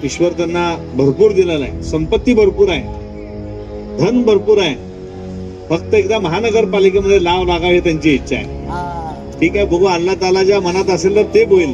ईश्वर त्यांना भरपूर दिलेला आहे, संपत्ती भरपूर आहे, धन भरपूर आहे. फक्त एकदा महानगरपालिकेमध्ये नाव लागावे त्यांची इच्छा आहे. ठीक आहे, बघू अल्लाह तालाच्या मनात असेल तर ते होईल.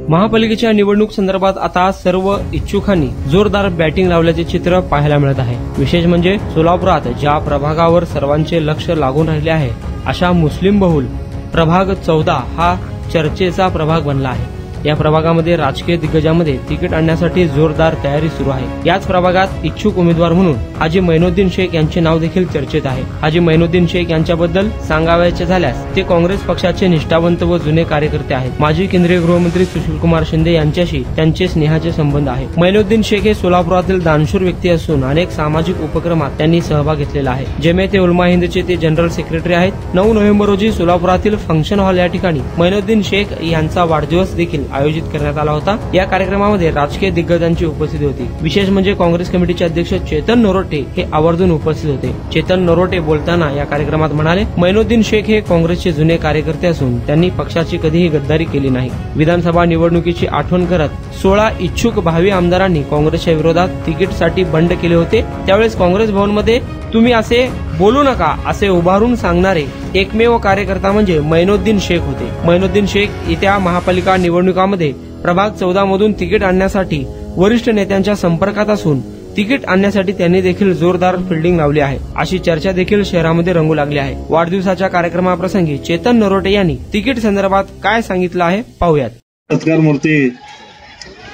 महापालिकेच्या निवडणूक संदर्भात आता सर्व इच्छुकांनी जोरदार बॅटिंग लावल्याचे चित्र पाहायला मिळत आहे. विशेष म्हणजे सोलापुरात ज्या प्रभागावर सर्वांचे लक्ष लागून राहिले आहे अशा मुस्लिम बहुल प्रभाग 14 हा चर्चेचा प्रभाग बनला आहे. या प्रभागामध्ये राजकीय दिग्गजांमध्ये तिकीट आणण्यासाठी जोरदार तयारी सुरू आहे. याच प्रभागात इच्छुक उमेदवार म्हणून हाजी मैनुद्दीन शेख यांचे नाव देखील चर्चेत आहे. हाजी मैनुद्दीन शेख यांच्याबद्दल सांगावयाचे झाल्यास ते काँग्रेस पक्षाचे निष्ठावंत व जुने कार्यकर्ते आहेत. माजी केंद्रीय गृहमंत्री सुशीलकुमार शिंदे यांच्याशी त्यांचे स्नेहाचे संबंध आहेत. मैनुद्दीन शेख हे सोलापुरातील दानशूर व्यक्ती असून अनेक सामाजिक उपक्रमात त्यांनी सहभाग घेतलेला आहे. जमियते उलमा हिंदचे ते जनरल सेक्रेटरी आहेत. 9 नोव्हेंबर रोजी सोलापुरातील फंक्शन हॉल या ठिकाणी मैनुद्दीन शेख यांचा वाढदिवस देखील आयोजित करण्यात आला होता. या कार्यक्रमामध्ये राजकीय दिग्गजांची उपस्थिती होती. विशेष म्हणजे काँग्रेस कमिटीचे अध्यक्ष चेतन नरोटे हे आवर्जून उपस्थित होते. चेतन नरोटे बोलताना या कार्यक्रमात म्हणाले, मैनुद्दीन शेख हे काँग्रेसचे जुने कार्यकर्ते असून त्यांनी पक्षाची कधीही गद्दारी केली नाही. विधानसभा निवडणुकीची आठवण करत 16 इच्छुक भावी आमदारांनी काँग्रेसच्या विरोधात तिकीटसाठी बंड केले होते. त्यावेळेस काँग्रेस भवनमध्ये तुम्ही असे बोलू नका असे उभारून सांगणारे एकमेव कार्यकर्ता म्हणजे मैनुद्दीन शेख होते. मैनुद्दीन शेख येत्या महापालिका निवडणुकामध्ये प्रभाग 14 मधून तिकीट आणण्यासाठी वरिष्ठ नेत्यांच्या संपर्कात असून तिकीट आणण्यासाठी त्यांनी देखील जोरदार फिल्डिंग लावली आहे. अशी चर्चा देखील शहरामध्ये रंगू लागली आहे. वाढदिवसाच्या कार्यक्रमाप्रसंगी चेतन नरोटे यांनी तिकीट संदर्भात काय सांगितलं आहे पाहूयात. सत्कार मूर्ती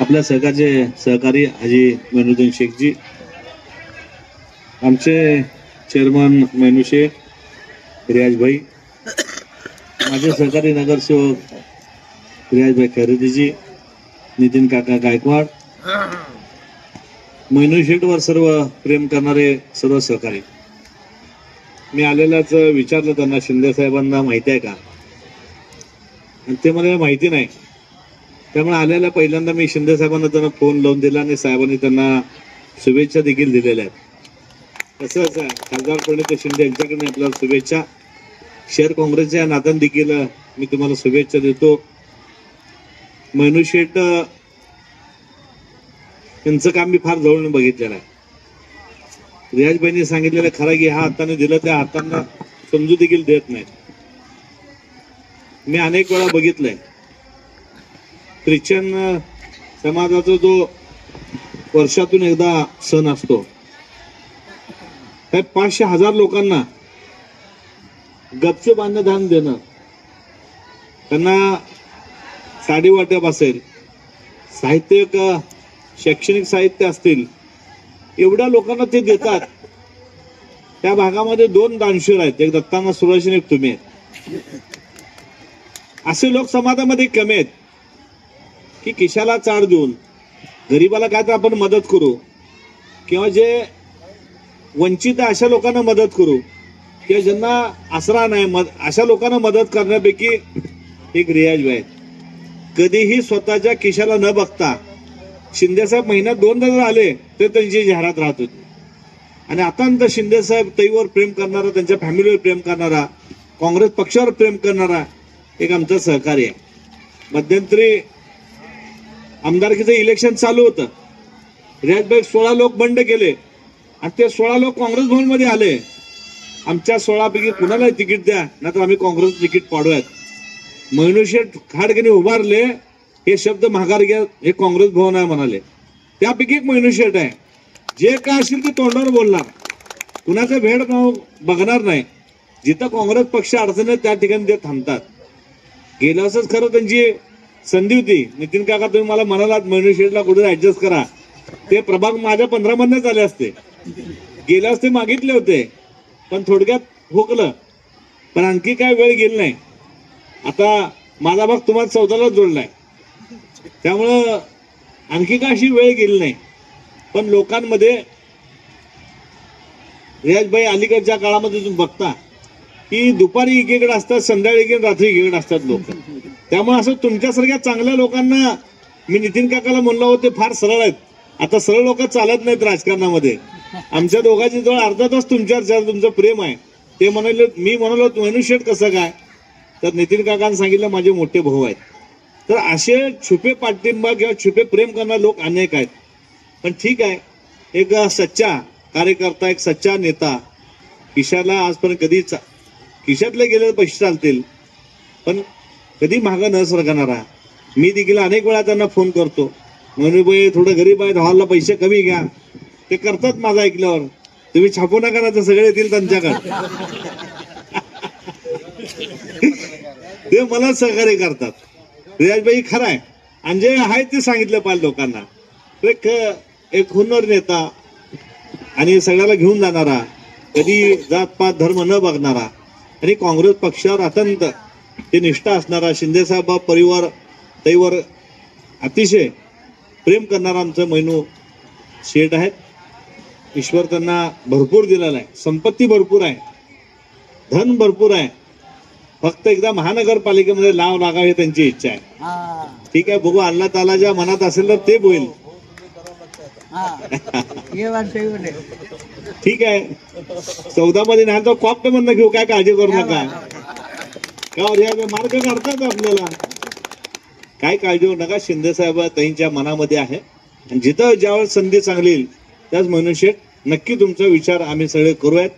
आपल्या सरकारचे सहकारी हाजी मैनुद्दीन शेखजी, आमचे चेअरमन मैनू शेख, रियाज भाई, माझे सहकारी नगरसेवक रियाज भाई खैरदीजी, नितीन काका गायकवाड, मैनू शेखवर सर्व प्रेम करणारे सर्व सहकारी. मी आलेल्याच विचारलं त्यांना, शिंदे साहेबांना माहिती आहे का, आणि ते मला माहिती नाही. त्यामुळे आलेल्या पहिल्यांदा मी शिंदे साहेबांना त्यांना फोन लावून दिला आणि साहेबांनी त्यांना शुभेच्छा देखील दिलेल्या आहेत. कसं असं खासदार प्रणित शिंदे यांच्याकडे आपल्याला शुभेच्छा. शहर काँग्रेसच्या नात्याने देखील मी तुम्हाला शुभेच्छा देतो. मैनू शेठ यांचं काम मी फार जवळून बघितलेलं आहे. रियाजबाईंनी सांगितलेलं खरं की ह्या हाताने दिलं त्या हातांना समजू देखील देत नाहीत. मी अनेक वेळा बघितलंय. ख्रिश्चन समाजाचा जो वर्षातून एकदा सण असतो, 500,000 लोकांना गच्च बांधणं देणं, त्यांना साडी वाटप असेल, साहित्यिक शैक्षणिक साहित्य असतील, एवढ्या लोकांना ते देतात. त्या भागामध्ये 2 दानशूर आहेत, एक दत्ताना सुरेश आणि एक तुम्ही आहेत. असे लोक समाजामध्ये कमी आहेत की खिशाला चाड देऊन गरीबाला काय तर आपण मदत करू, किंवा जे वंचित आहे अशा लोकांना मदत करू, किंवा ज्यांना आसरा नाही अशा लोकांना मदत करण्यापैकी एक रियाज आहेत. कधीही स्वतःच्या खिशाला न बघता शिंदेसाहेब महिन्यात 2दा जर आले तर त्यांची जाहिरात राहत होती. आणि आता शिंदेसाहेब तईवर प्रेम करणारा, त्यांच्या फॅमिलीवर प्रेम करणारा, काँग्रेस पक्षावर प्रेम करणारा एक आमचा सहकारी आहे. मध्यंतरी आमदारकीचं इलेक्शन चालू होतं. रियाजभाई 16 लोक बंड केले आणि ते 16 लोक काँग्रेस भवन मध्ये आले. आमच्या 16 पैकी कुणाला तिकीट द्या, नाहीतर आम्ही काँग्रेस तिकीट पाडूयात. मैनू शेठ खाडकेने उभारले, हे शब्द माघार घ्या, हे काँग्रेस भवन आहे म्हणाले. त्यापैकी एक मैनू शेठ आहे, जे काय असेल ते तोंडावर बोलणार, कुणाचं भेड बघणार नाही. जिथं काँग्रेस पक्ष अडचण त्या ठिकाणी ते थांबतात. गेलं असंच खरं त्यांची संधी होती. नितीन काका तुम्ही मला म्हणालात मैनू शेठला कुठे ऍडजस्ट करा, ते प्रभाग माझ्या 15 मधनेच आले असते, गेले असते मागितले होते, पण थोडक्यात हुकलं. पण आणखी काय वेळ गेली नाही. आता माझा भाग तुम्हाला 14ला जोडलाय, त्यामुळं आणखी काय अशी वेळ गेली नाही. पण लोकांमध्ये रियाजभाई अलीकडच्या काळामध्ये तुम्ही बघता की दुपारी एकीकडे असतात, संध्याकाळी एकीकडे, रात्री एकीकडे असतात लोक. त्यामुळे असं तुमच्यासारख्या चांगल्या लोकांना मी नितीन काकाला म्हणलं होते फार सरळ आहेत. आता सरळ लोक चालत नाहीत राजकारणामध्ये. आमच्या दोघांची जवळ अर्धा तास तुमच्यावर तुमचं प्रेम आहे. ते म्हणाले, मी म्हणालो मैनू शेठ कसं काय, तर नितीन काकांनी सांगितलं माझे मोठे भाऊ आहेत. तर असे छुपे पाठिंबा किंवा छुपे प्रेम करणारे लोक अनेक आहेत. पण ठीक आहे, एक सच्चा कार्यकर्ता, एक सच्चा नेता, खिशाला आजपर्यंत कधीच खिशातले गेलेले पैसे चालतील पण कधी मागं न सरकणारा. मी देखील अनेक वेळा त्यांना फोन करतो, म्हणून थोडं गरीब आहेत, हॉलला पैसे कमी घ्या. ते करतात माझं ऐकल्यावर. तुम्ही छापू नका ना, तर सगळे येतील त्यांच्याकडे. ते मला सहकार्य करतात. रियाजबाई खरं आहे, आणि जे आहे ते सांगितलं पाहिजे लोकांना. एक हुन्नर नेता आणि सगळ्याला घेऊन जाणारा, कधी जातपात धर्म न बघणारा आणि काँग्रेस पक्षावर अत्यंत ते निष्ठा असणारा, शिंदेसाहेब परिवार तैवर अतिशय प्रेम करणारा आमचं मैनू शेठ आहेत. ईश्वर त्यांना भरपूर दिलेला आहे, संपत्ती भरपूर आहे, धन भरपूर आहे. फक्त एकदा महानगरपालिकेमध्ये नाव लागावे त्यांची इच्छा आहे. ठीक आहे, बघू अल्लाह ताला ज्या मनात असेल तर ते होईल. ठीक आहे, 14 मध्ये नाही तर कॉप्ट मधनं घेऊ, काय काळजी करू नका. मार्ग काढतात आपल्याला, काय काळजी करू नका. शिंदेसाहेब त्यांच्या मनामध्ये आहे आणि जिथं ज्यावेळेस संधी चांगली येईल त्याच मनुष्य नक्की तुमचा विचार आम्ही सगळे करूयात.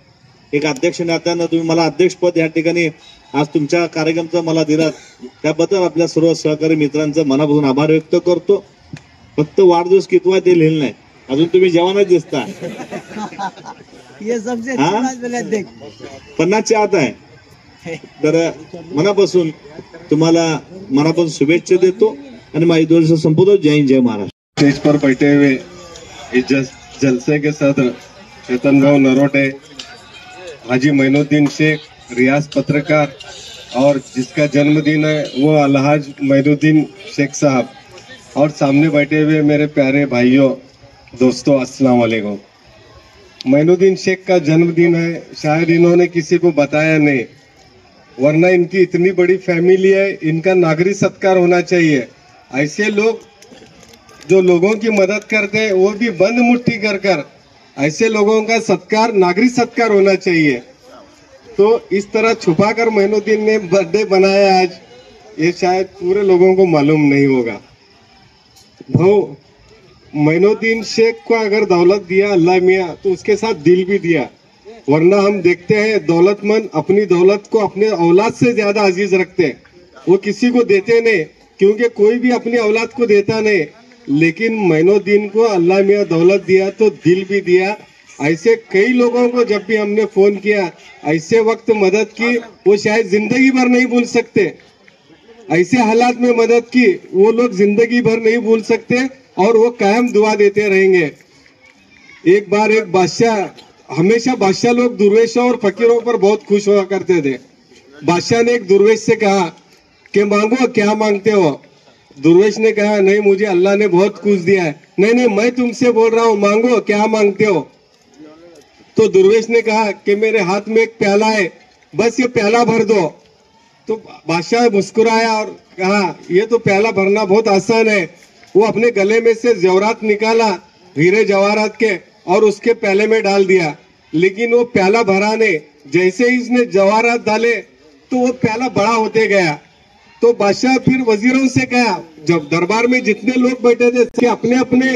एक अध्यक्ष नात्यानं तुम्ही मला अध्यक्षपद या ठिकाणी आज तुमच्या कार्यक्रमचं मला दिलात, त्याबद्दल आपल्या सर्व सहकारी मित्रांचं मनापासून आभार व्यक्त करतो. फक्त वाढदिवस कितवा ते लिहिलं नाही, अजून तुम्ही जेवणच दिसता. 50च्या आत आहे. तर मनापासून तुम्हाला मनापासून शुभेच्छा देतो आणि माझी 2 वर्ष संपवतो. जय हिंद, जय महाराष्ट्र. स्टेज पर बैठे हुए इस जलसे के सदर चेतन भाव नरोटे, हाजी मोइनुद्दीन शेख, रियाज पत्रकार, और जिसका जन्मदिन है वो अलहाज मोइनुद्दीन शेख साहब, और सामने बैठे हुए मेरे प्यारे भाइयों दोस्तों, अस्सलाम वालेकुम. मोइनुद्दीन शेख का जन्मदिन है, शायद इन्होंने किसी को बताया नहीं, वरना इनकी इतनी बड़ी फैमिली है, इनका नागरिक सत्कार होना चाहिए. ऐसे लोग जो लोगों की मदद करते हैं वो भी बंद मुट्ठी कर ऐसे लोगों का सत्कार, नागरिक सत्कार होना चाहिए. तो इस तरह छुपाकर मोइनुद्दीन ने बर्थडे बनाया आज, ये शायद पूरे लोगों को मालूम नहीं होगा. भाऊ, मोइनुद्दीन शेख को अगर दौलत दिया अल्लाह मियाँ तो उसके साथ दिल भी दिया, वरना हम देखते हैं दौलतमंद अपनी दौलत को अपने औलाद से ज्यादा अजीज रखते हैं. वो किसी को देते नहीं, क्योंकि कोई भी अपनी औलाद को देता नहीं, लेकिन मोइनुद्दीन को अल्लाह मियाँ दौलत दिया तो दिल भी दिया. ऐसे कई लोगों को जब भी हमने फोन किया, ऐसे वक्त मदद की वो शायद जिंदगी भर नहीं भूल सकते. ऐसे हालात में मदद की वो लोग जिंदगी भर नहीं भूल सकते और वो कायम दुआ देते रहेंगे. एक बार एक बादशाह, हमेशा बादशाह लोग दुर्वेशों और फकीरों पर बहुत खुश हुआ करते थे. बादशाह ने एक दुर्वेश से कहा कि मांगो, क्या मांगते हो? दुर्वेश ने कहा, नहीं मुझे अल्लाह ने बहुत कुछ दिया है. नहीं मैं तुमसे बोल रहा हूँ, मांगो, क्या मांगते हो? तो दुर्वेश ने कहा कि मेरे हाथ में एक प्याला है, बस ये प्याला भर दो. तो बादशाह मुस्कुराया और कहा, ये तो प्याला भरना बहुत आसान है. वो अपने गले में से जेवरात निकाला, हीरे जवाहरात के, और उसके प्याले में डाल दिया. लेकिन वो प्याला भरा नहीं, जैसे ही इसने जवाहरात डाले तो वो प्याला बड़ा होते गया. तो बादशाह फिर वजीरों से कहा, जब दरबार में जितने लोग बैठे थे कि अपने अपने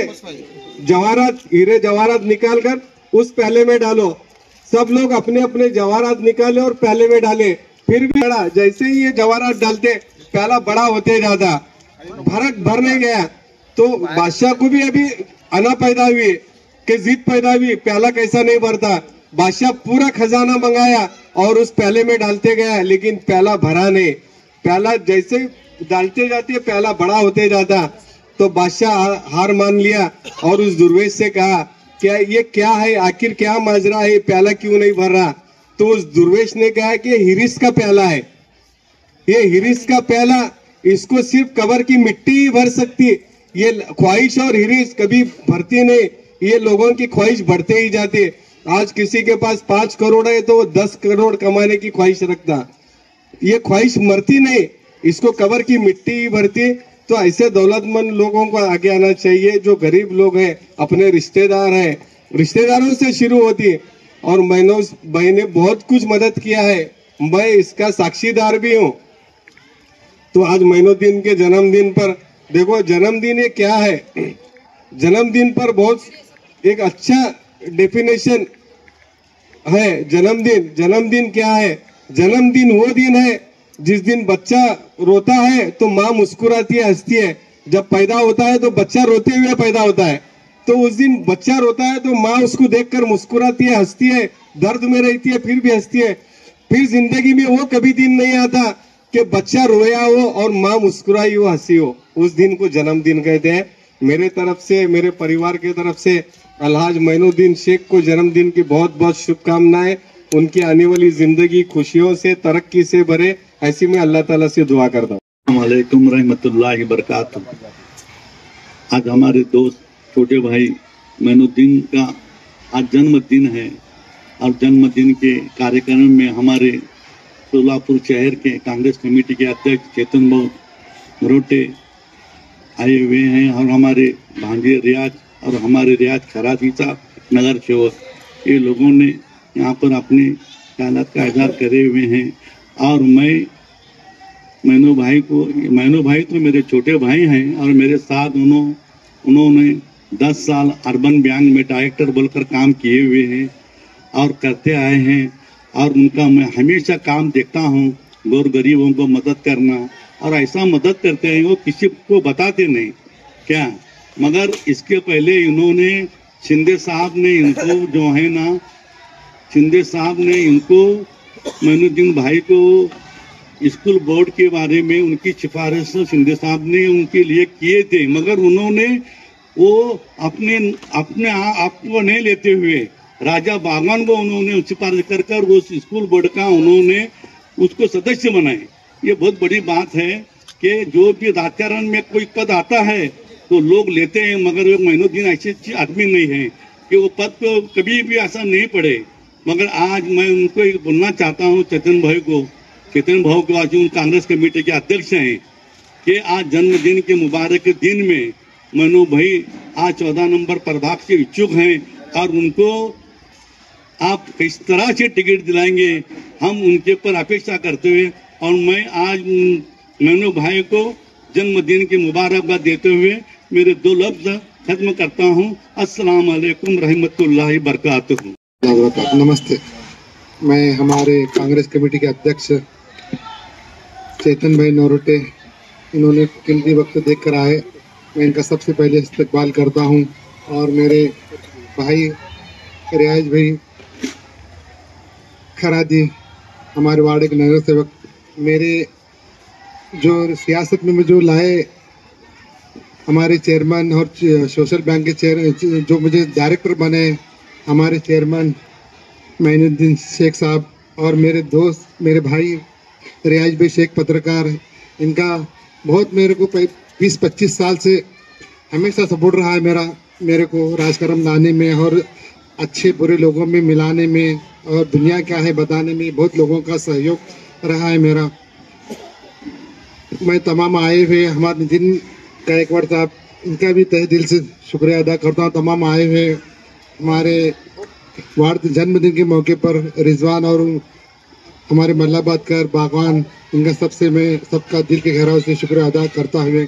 जवाहरात, हीरे जवाहरात निकाल कर उस प्याले में डालो. सब लोग अपने अपने जवाहरात निकाले और प्याले में डाले. फिर भी बड़ा, जैसे ही ये जवाहरात डालते प्याला बड़ा होते जाता, भर नहीं गया. तो बादशाह को भी अभी अना पैदा हुई कि जिद पैदा हुई, प्याला कैसा नहीं भरता. बादशाह पूरा खजाना मंगाया और उस प्याले में डालते गया, लेकिन प्याला भरा नहीं. प्याला जैसे डालते जाते प्याला बड़ा होते जाता. तो बादशाह हार मान लिया और उस दुर्वेश से कहा, क्या ये क्या है, आखिर क्या माजरा है, प्याला क्यों नहीं भर रहा? तो उस दुर्वेश ने कहा कि हिरिस का प्याला है, ये हिरिस का प्याला, इसको सिर्फ कबर की मिट्टी ही भर सकती. ये ख्वाहिश और हिरिस कभी भरती नहीं, ये लोगों की ख्वाहिश बढ़ते ही जाती. आज किसी के पास 5 करोड़ है तो वो 10 करोड़ कमाने की ख्वाहिश रखता. ये ख्वाहिश मरती नहीं, इसको कबर की मिट्टी ही भरती. तो ऐसे दौलतमंद लोगों को आगे आना चाहिए. जो गरीब लोग हैं, अपने रिश्तेदार हैं, रिश्तेदारों से शुरू होती. और भाई ने बहुत कुछ मदद किया है, मैं इसका साक्षीदार भी हूँ. तो आज मोइनुद्दीन के जन्मदिन पर देखो, जन्मदिन ये क्या है, जन्मदिन पर बहुत एक अच्छा डेफिनेशन है। जन्मदिन क्या है? जन्मदिन वो दिन है जिस दिन बच्चा रोता है तो माँ मुस्कुराती है, हंसती है। जब पैदा होता है तो बच्चा रोते हुए पैदा होता है, तो उस दिन बच्चा रोता है तो माँ उसको देखकर मुस्कुराती है, हंसती है, दर्द में रहती है फिर भी हंसती है। फिर जिंदगी में वो कभी दिन नहीं आता कि बच्चा रोया हो और माँ मुस्कुराई हो, हंसी हो। उस दिन को जन्मदिन कहते हैं। मेरे तरफ से, मेरे परिवार की तरफ से अलहाज मोइनुद्दीन शेख को जन्मदिन की बहुत बहुत शुभकामनाएं। उनकी आने वाली जिंदगी खुशियों से, तरक्की से भरे, ऐसी मैं अल्लाह ताला से दुआ करता हूँ। वालेकुम रहमतुल्लाहि बरकातुहू। आज हमारे दोस्त छोटे भाई मोइनुद्दीन का आज जन्मदिन है और जन्मदिन के कार्यक्रम में हमारे सोलापुर शहर के कांग्रेस कमेटी के अध्यक्ष चेतन भाऊ नरोटे आए हुए हैं और हमारे भांजे रियाज और हमारे रियाज खराजी साहब नगर सेवक, ये लोगों ने यहाँ पर अपने ख्यालात का इजहार करे हुए हैं। और मैं मैनू भाई तो मेरे छोटे भाई हैं और मेरे साथ उन्होंने 10 साल अर्बन बैंक में डायरेक्टर बोलकर काम किए हुए हैं और करते आए हैं। और उनका मैं हमेशा काम देखता हूँ, गौर गरीबों को मदद करना, और ऐसा मदद करते हैं वो किसी को बताते नहीं क्या। मगर इसके पहले इन्होंने शिंदे साहब ने इनको मोइनुद्दीन भाई को स्कूल बोर्ड के बारे में उनकी सिफारिश शिंदे साहब ने उनके लिए किए थे, मगर उन्होंने वो अपने आप को नहीं लेते हुए राजा बागवान को उन्होंने सिफारिश कर वो स्कूल बोर्ड का उन्होंने उसको सदस्य बनाए। ये बहुत बड़ी बात है कि जो भी राजकारण में कोई पद आता है तो लोग लेते हैं, मगर वो मोइनुद्दीन ऐसे आदमी नहीं है कि वो पद को कभी भी ऐसा नहीं पड़े। मगर आज मैं उनको एक बोलना चाहता हूँ, चेतन भाई को आज कांग्रेस कमेटी के अध्यक्ष हैं, कि आज जन्मदिन के मुबारक दिन में मोइनू भाई आज 14 नंबर प्रभाग से इच्छुक हैं और उनको आप किस तरह से टिकट दिलाएंगे हम उनके पर अपेक्षा करते हुए, और मैं आज मोइनू भाई को जन्मदिन की मुबारकबाद देते हुए मेरे 2 लफ्ज खत्म करता हूँ। अस्सलाम वालेकुम रहमतुल्लाहि बरकातुहू। नमस्ते, मैं हमारे कांग्रेस कमेटी के अध्यक्ष चेतन भाई नरोटे, इन्होंने कीमती वक्त देख कर आए, मैं इनका सबसे पहले इस्तकबाल करता हूं। और मेरे भाई रियाज भाई खरादी, हमारे वार्ड के नगर सेवक, मेरे जो सियासत में जो लाए हमारे चेयरमैन और सोशल बैंक के जो मुझे डायरेक्टर बने हमारे चेयरमैन मोइनुद्दीन शेख साहब, और मेरे दोस्त मेरे भाई रियाज भाई शेख पत्रकार, इनका बहुत मेरे को 20-25 साल से हमेशा सपोर्ट रहा है मेरे को राजकारण लाने में और अच्छे बुरे लोगों में मिलाने में और दुनिया क्या है बताने में बहुत लोगों का सहयोग रहा है मेरा। मैं तमाम आए हुए हमारे नितिन गायकवाड़ साहब, इनका भी तहे दिल से शुक्रिया अदा करता हूँ। तमाम आए हुए हमारे वार्ड जन्मदिन के मौके पर रिजवान और हमारे मल्लाबाद कर बागवान, इनका मैं सबका दिल के गहराई से शुक्रिया अदा करता हुए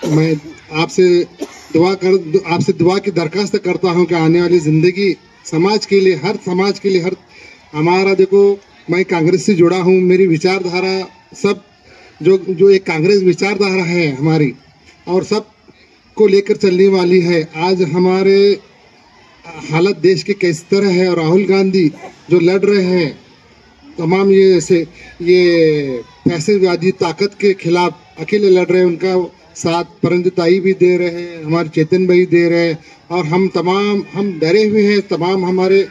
मैं आपसे दुआ की दरखास्त करता हूं कि आने वाली ज़िंदगी समाज के लिए हर हमारा, देखो मैं कांग्रेस से जुड़ा हूं, मेरी विचारधारा सब जो एक कांग्रेस विचारधारा है हमारी और सब को लेकर चलने वाली है। आज हमारे हालत देश के किस तरह है और राहुल गांधी जो लड़ रहे हैं तमाम ये फैसलेबाजी ताकत के खिलाफ अकेले लड़ रहे हैं, उनका साथ परंजताई भी दे रहे हैं, हमारे चेतन भाई दे रहे हैं, और हम डरे हुए हैं। तमाम हमारे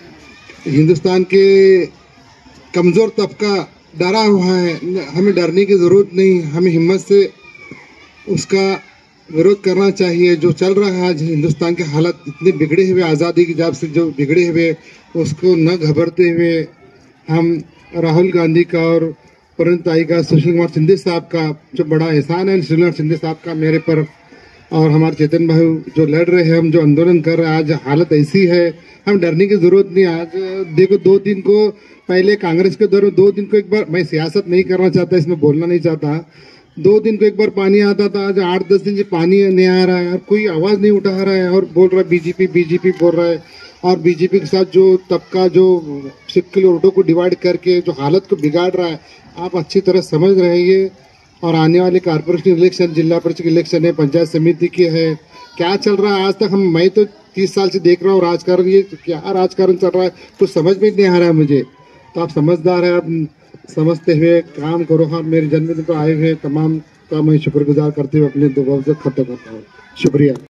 हिंदुस्तान के कमज़ोर तबका डरा हुआ है, हमें डरने की ज़रूरत नहीं, हमें हिम्मत से उसका विरोध करना चाहिए। जो चल रहा है आज हिंदुस्तान के हालत इतने बिगड़े हुए, आज़ादी की जब से जो बिगड़े हुए, उसको न घबराते हुए हम राहुल गांधी का और परंताई का, सुशील कुमार शिंदे साहब का जो बड़ा एहसान है, सुशील कुमार शिंदे साहब का मेरे पर, और हमारे चेतन भाई जो लड़ रहे हैं, हम जो आंदोलन कर रहे हैं, आज हालत ऐसी है हम डरने की ज़रूरत नहीं। आज देखो 2 दिन को पहले कांग्रेस के दौर में 2 दिन को एक बार, मैं सियासत नहीं करना चाहता, इसमें बोलना नहीं चाहता, 2 दिन को एक बार पानी आता था, आज 8-10 दिन से पानी नहीं आ रहा है और कोई आवाज नहीं उठा रहा है और बोल रहा है बीजेपी बीजेपी बोल रहा है। और बीजेपी के साथ जो तबका जो सिख के लोगों को डिवाइड करके जो हालत को बिगाड़ रहा है, आप अच्छी तरह समझ रहे हैं ये। और आने वाले कॉर्पोरेशन इलेक्शन, जिला परिषद इलेक्शन है, पंचायत समिति की है, क्या चल रहा है आज तक मैं तो 30 साल से देख रहा हूँ राजकारण, ये क्या राजकारण चल रहा है कुछ समझ में नहीं आ रहा है मुझे। तो आप समझदार है, आप समझते हुए काम करो। हाँ, मेरे जन्मदिन को आए हुए तमाम का मैं शुक्रगुजार करते हुए अपने 2 वक्त खत्म करता हूँ। शुक्रिया।